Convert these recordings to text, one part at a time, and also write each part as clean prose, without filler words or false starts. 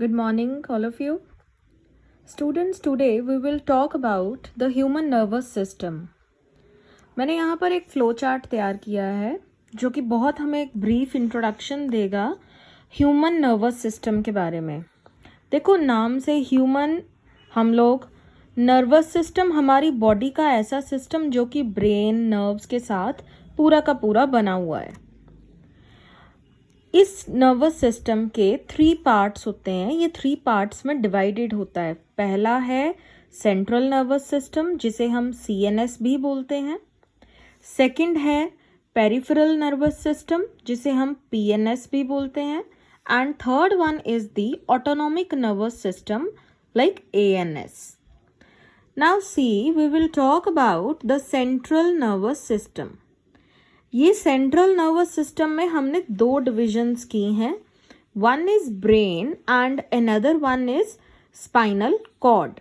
Good morning, all of you. Students, today we will talk about the human nervous system. मैंने यहाँ पर एक flow chart तैयार किया है जो कि बहुत हमें एक ब्रीफ इंट्रोडक्शन देगा ह्यूमन नर्वस सिस्टम के बारे में। देखो, नाम से ह्यूमन हम लोग, नर्वस सिस्टम हमारी बॉडी का ऐसा सिस्टम जो कि ब्रेन नर्व्स के साथ पूरा का पूरा बना हुआ है। इस नर्वस सिस्टम के 3 पार्ट्स होते हैं। ये 3 पार्ट्स में डिवाइडेड होता है। पहला है सेंट्रल नर्वस सिस्टम, जिसे हम CNS भी बोलते हैं। सेकंड है पेरिफेरल नर्वस सिस्टम, जिसे हम PNS भी बोलते हैं। And third one is the autonomic nervous system like ANS. Now see, we will talk about the central nervous system. ये सेंट्रल नर्वस सिस्टम में हमने 2 डिविजन्स की हैं। One is brain and another one is spinal cord.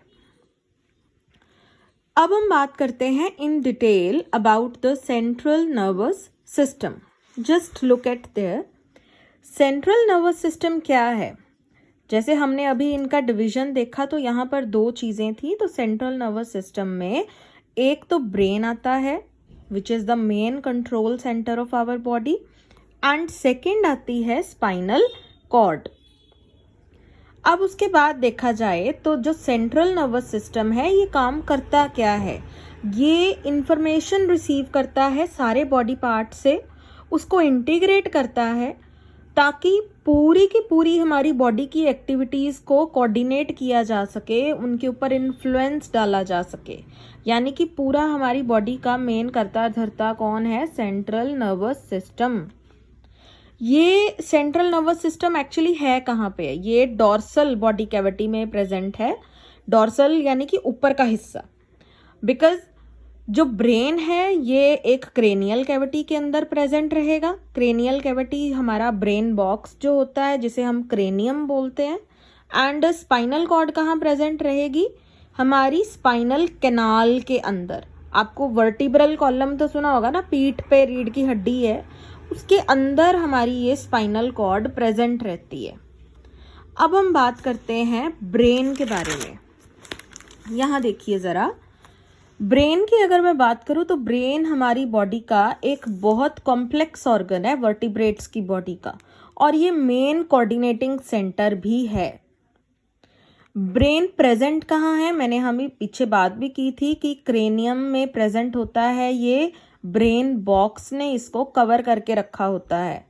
अब हम बात करते हैं in detail about the central nervous system. Just look at there. Central nervous system क्या है? जैसे हमने अभी इनका डिवीजन देखा तो यहाँ पर 2 चीज़ें थी। तो सेंट्रल नर्वस सिस्टम में एक तो ब्रेन आता है, which is the main control center of our body, and second आती है स्पाइनल कॉर्ड। अब उसके बाद देखा जाए तो जो सेंट्रल नर्वस सिस्टम है ये काम करता क्या है? ये इंफॉर्मेशन रिसीव करता है सारे बॉडी पार्ट से, उसको इंटीग्रेट करता है ताकि पूरी की पूरी हमारी बॉडी की एक्टिविटीज़ को कोऑर्डिनेट किया जा सके, उनके ऊपर इन्फ्लुएंस डाला जा सके। यानी कि पूरा हमारी बॉडी का मेन करता धरता कौन है? Central nervous system. ये सेंट्रल नर्वस सिस्टम एक्चुअली है कहाँ पे? ये डॉर्सल बॉडी कैविटी में प्रेजेंट है। डॉर्सल यानी कि ऊपर का हिस्सा। बिकॉज जो ब्रेन है ये एक क्रेनियल कैविटी के अंदर प्रेजेंट रहेगा। क्रेनियल कैविटी हमारा ब्रेन बॉक्स जो होता है, जिसे हम क्रेनियम बोलते हैं। एंड स्पाइनल कॉर्ड कहाँ प्रेजेंट रहेगी? हमारी स्पाइनल कैनाल के अंदर। आपको वर्टिब्रल कॉलम तो सुना होगा ना, पीठ पे रीढ़ की हड्डी है, उसके अंदर हमारी ये स्पाइनल कॉर्ड प्रेजेंट रहती है। अब हम बात करते हैं ब्रेन के बारे में। यहाँ देखिए ज़रा, ब्रेन की अगर मैं बात करूँ तो ब्रेन हमारी बॉडी का एक बहुत कॉम्प्लेक्स ऑर्गन है, वर्टिब्रेट्स की बॉडी का, और ये मेन कोऑर्डिनेटिंग सेंटर भी है। ब्रेन प्रेजेंट कहाँ है? मैंने हमें पीछे बात भी की थी कि क्रेनियम में प्रेजेंट होता है। ये ब्रेन बॉक्स ने इसको कवर करके रखा होता है।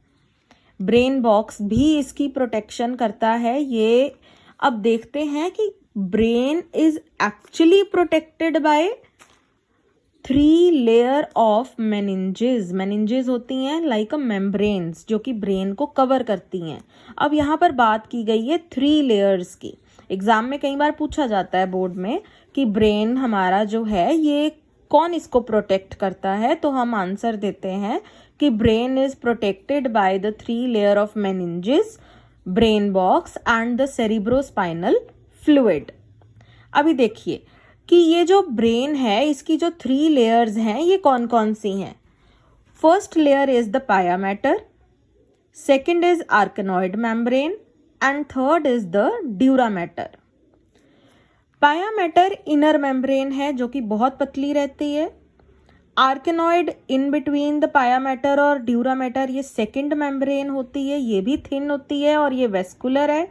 ब्रेन बॉक्स भी इसकी प्रोटेक्शन करता है। ये अब देखते हैं कि brain is actually protected by 3 layer of meninges. Meninges होती हैं लाइक अ मेम्ब्रेन्स, जो कि ब्रेन को कवर करती हैं। अब यहाँ पर बात की गई है 3 लेयर्स की। एग्जाम में कई बार पूछा जाता है बोर्ड में कि ब्रेन हमारा जो है ये कौन इसको प्रोटेक्ट करता है, तो हम आंसर देते हैं कि brain is protected by the 3 layer of meninges, brain box and the cerebrospinal fluid. अभी देखिए कि ये जो ब्रेन है इसकी जो 3 लेयर्स हैं ये कौन कौन सी हैं। First layer is the pia mater, second is arachnoid membrane and third is the dura mater. Pia mater inner membrane है जो कि बहुत पतली रहती है। Arachnoid in between the pia mater और ड्यूरा मैटर ये सेकेंड मेम्ब्रेन होती है, ये भी थिन होती है और ये वेस्कुलर है।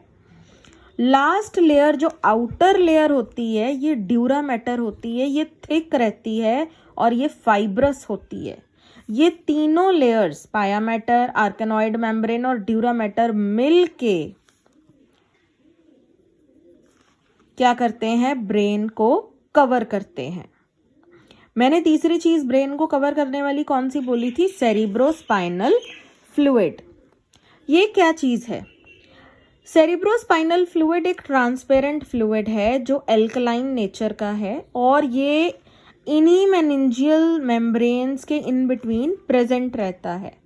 लास्ट लेयर जो आउटर लेयर होती है ये ड्यूरा मैटर होती है, ये थिक रहती है और ये फाइब्रस होती है। ये तीनों लेयर्स, पाया मैटर, आर्कनॉइड मेम्ब्रेन और ड्यूरा मैटर, मिल के क्या करते हैं? ब्रेन को कवर करते हैं। मैंने तीसरी चीज ब्रेन को कवर करने वाली कौन सी बोली थी? Cerebrospinal fluid. ये क्या चीज है? सेरिब्रोस्पाइनल फ्लूइड एक ट्रांसपेरेंट फ्लूइड है जो एल्कलाइन नेचर का है और ये इन्हीं मेनिंजियल मेम्ब्रेन्स के इन बिटवीन प्रेजेंट रहता है।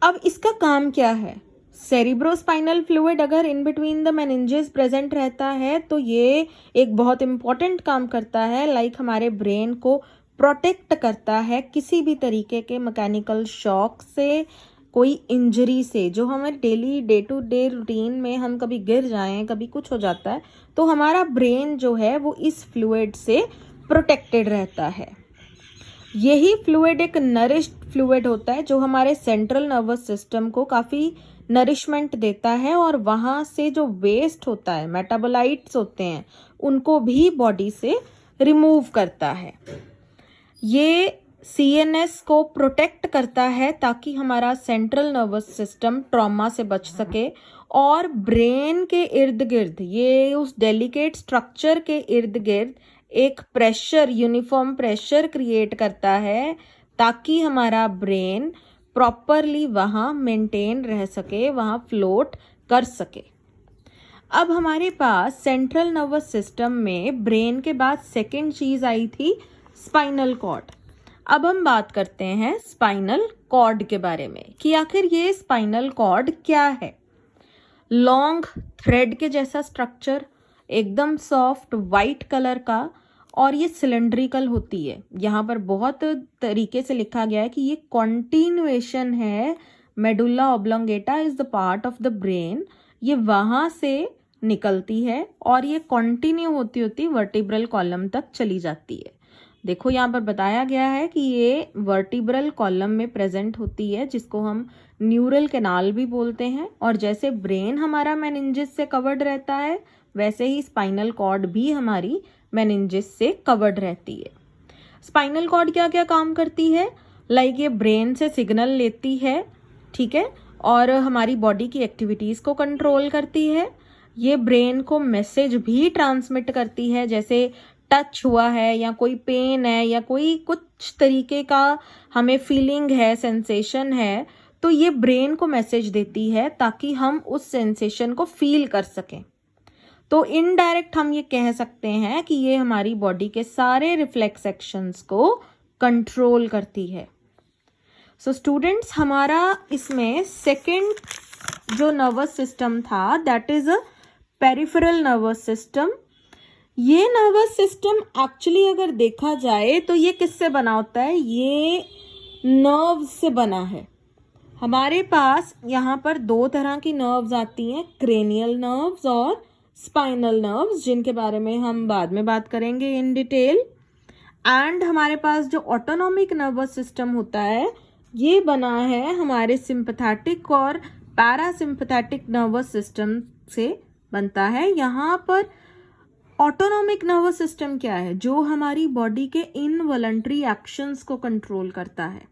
अब इसका काम क्या है? सेरिब्रोस्पाइनल फ्लूइड अगर इन बिटवीन द मेनिंजेस प्रेजेंट रहता है तो ये एक बहुत इंपॉर्टेंट काम करता है, लाइक हमारे ब्रेन को प्रोटेक्ट करता है किसी भी तरीके के मैकेनिकल शॉक से, कोई इंजरी से, जो हमें daily day to day routine में हम कभी गिर जाएं, कभी कुछ हो जाता है, तो हमारा ब्रेन जो है वो इस फ्लूइड से प्रोटेक्टेड रहता है। यही फ्लूइड एक नरिश्ड फ्लूइड होता है जो हमारे सेंट्रल नर्वस सिस्टम को काफ़ी नरिशमेंट देता है और वहाँ से जो वेस्ट होता है, मेटाबोलाइट्स होते हैं, उनको भी बॉडी से रिमूव करता है। ये सीएनएस को प्रोटेक्ट करता है ताकि हमारा सेंट्रल नर्वस सिस्टम ट्रॉमा से बच सके और ब्रेन के इर्द गिर्द, ये उस डेलिकेट स्ट्रक्चर के इर्द गिर्द एक प्रेशर, यूनिफॉर्म प्रेशर क्रिएट करता है ताकि हमारा ब्रेन प्रॉपरली वहाँ मेंटेन रह सके, वहाँ फ्लोट कर सके। अब हमारे पास सेंट्रल नर्वस सिस्टम में ब्रेन के बाद सेकेंड चीज आई थी स्पाइनल कॉर्ड। अब हम बात करते हैं स्पाइनल कॉर्ड के बारे में कि आखिर ये स्पाइनल कॉर्ड क्या है। लॉन्ग थ्रेड के जैसा स्ट्रक्चर, एकदम सॉफ्ट वाइट कलर का, और ये सिलेंड्रिकल होती है। यहाँ पर बहुत तरीके से लिखा गया है कि ये कॉन्टिन्यूएशन है। Medulla oblongata is the part of the brain, ये वहाँ से निकलती है और ये कंटिन्यू होती होती वर्टिब्रल कॉलम तक चली जाती है। देखो यहाँ पर बताया गया है कि ये वर्टिब्रल कॉलम में प्रेजेंट होती है, जिसको हम न्यूरल कैनाल भी बोलते हैं। और जैसे ब्रेन हमारा मेनिंजेस से कवर्ड रहता है, वैसे ही स्पाइनल कॉर्ड भी हमारी मेनिंजेस से कवर्ड रहती है। स्पाइनल कॉर्ड क्या क्या काम करती है? लाइक ये ब्रेन से सिग्नल लेती है, ठीक है, और हमारी बॉडी की एक्टिविटीज़ को कंट्रोल करती है। ये ब्रेन को मैसेज भी ट्रांसमिट करती है, जैसे टच हुआ है या कोई पेन है या कोई कुछ तरीके का हमें फीलिंग है, सेंसेशन है, तो ये ब्रेन को मैसेज देती है ताकि हम उस सेंसेशन को फील कर सकें। तो इनडायरेक्ट हम ये कह सकते हैं कि ये हमारी बॉडी के सारे रिफ्लेक्स एक्शंस को कंट्रोल करती है। सो स्टूडेंट्स, हमारा इसमें सेकंड जो नर्वस सिस्टम था that is a peripheral nervous system. ये नर्वस सिस्टम एक्चुअली अगर देखा जाए तो ये किससे बना होता है? ये नर्व्स से बना है। हमारे पास यहाँ पर दो तरह की नर्व्स आती हैं, क्रेनियल नर्व्स और स्पाइनल नर्व्स, जिनके बारे में हम बाद में बात करेंगे इन डिटेल। एंड हमारे पास जो ऑटोनॉमिक नर्वस सिस्टम होता है, ये बना है हमारे सिंपैथेटिक और पैरासिम्पैथेटिक नर्वस सिस्टम से बनता है। यहाँ पर ऑटोनॉमिक नर्वस सिस्टम क्या है? जो हमारी बॉडी के इनवॉलंटरी एक्शंस को कंट्रोल करता है।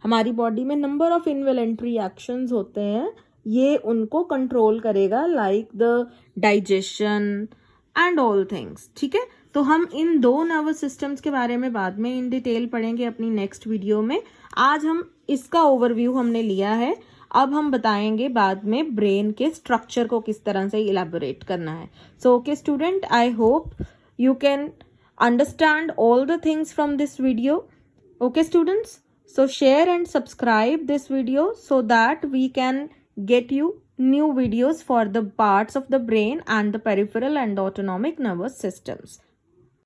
हमारी बॉडी में नंबर ऑफ इनवॉलंटरी एक्शंस होते हैं, ये उनको कंट्रोल करेगा, like the digestion and all things, ठीक है। तो हम इन दो नर्वस सिस्टम्स के बारे में बाद में इन डिटेल पढ़ेंगे अपनी नेक्स्ट वीडियो में। आज हम इसका ओवरव्यू हमने लिया है, अब हम बताएंगे बाद में ब्रेन के स्ट्रक्चर को किस तरह से इलेबोरेट करना है। So okay student, I hope you can understand all the things from this video. Okay students, so share and subscribe this video so that we can get you new videos for the parts of the brain and the peripheral and autonomic nervous systems.